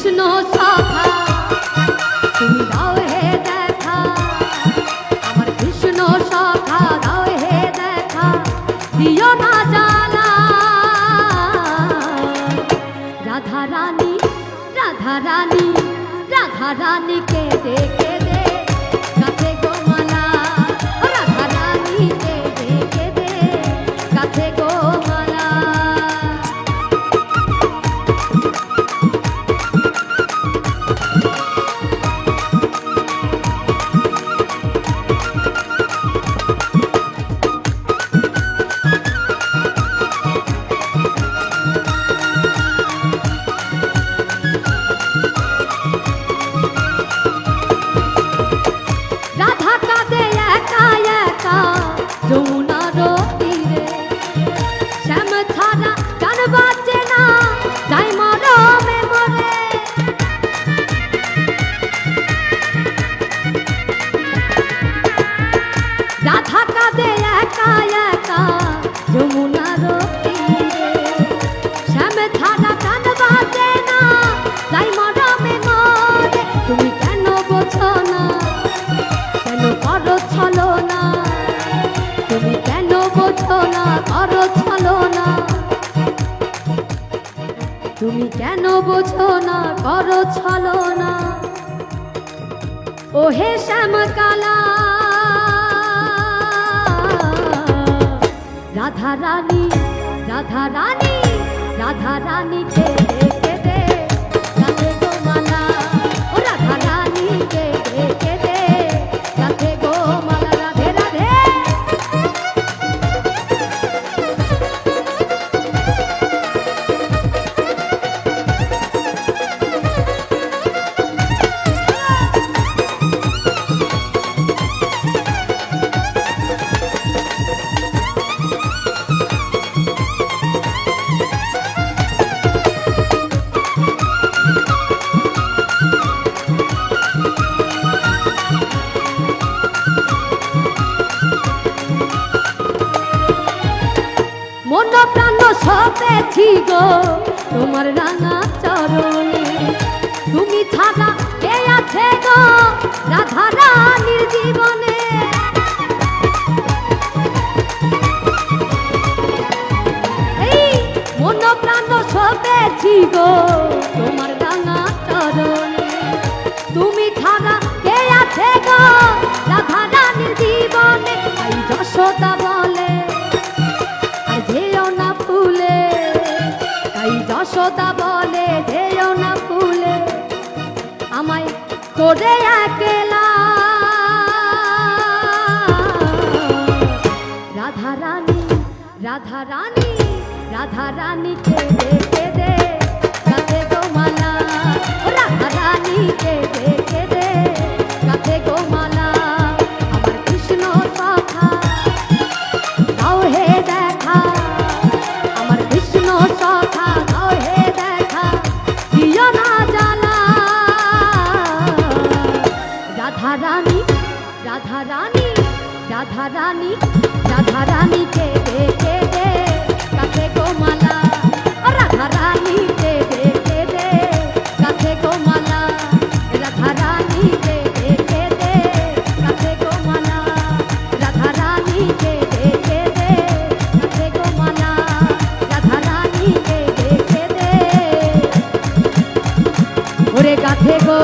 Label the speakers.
Speaker 1: কৃষ্ণ সখা তুমি দাও হে দেখা, আমার কৃষ্ণ সখা দাও হে দেখা, দিও না জানা। রাধা রানী রাধা রানী রাধা রানী কে দেখে দে কাছে গোমালা, রাধা রানী কে দেখে দে কাছে গোমালা। যমুনার তীরে শ্যাম ছাড়া গান বাজে না, যাই মরমে মরে। রাধা কাঁদে একা একা যমুনার তীরে, শ্যাম ছাড়া গান বাজে না, যাই মরমে মরে। তুমি কেন বোঝো না, কেন করো ছলনা, তুমি কেন বোঝো না করো ছলনা, তুমি কেন বোঝো না করো ছলনা। ও হে শ্যামকালা রাধা রানী রাধা রানী রাধা রানী কে দেখে দে কাছে গোমালা, ও রাধা রানী কে দেখে দে কাছে গোমালা। রাধে রাধে মন প্রাণ সপেছি গো তোমার রাঙা চরণে, তুমি ছাড়া কে আছে গো রাধা রানীর জীবনে। এই মন প্রাণ সপেছি গো তোমার রাঙা চরণে, তুমি ছাড়া কে আছে গো রাধা রানীর জীবনে। এই যশোদা বলে যেও না ফুলে, তাই যশোদা বলে যেও না ফুলে, আমায় করে একলা। রাধা রানী রাধা রানী রাধা রানী কে দেখে দে কাছে গোমালা, রাধা রানী কে দেখে দে কাছে গোমালা। আমার কৃষ্ণ সখা দাও হে দেখা, আমার কৃষ্ণ সখা দাও হে দেখা, দিও না জানা। রাধা রানী রাধা রানী রাধা রানী রাধা রানী কে দেখে দে কাছে গোমালা, রাধা রানী কে দেখে দে কাছে গোমালা, রাধা রানী কে দেখে দে কাছে গোমালা, রাধা রানী কে দেখে দে কাছে গোমালা, রাধা রানী কে দেখে দে ওরে কাছে গো।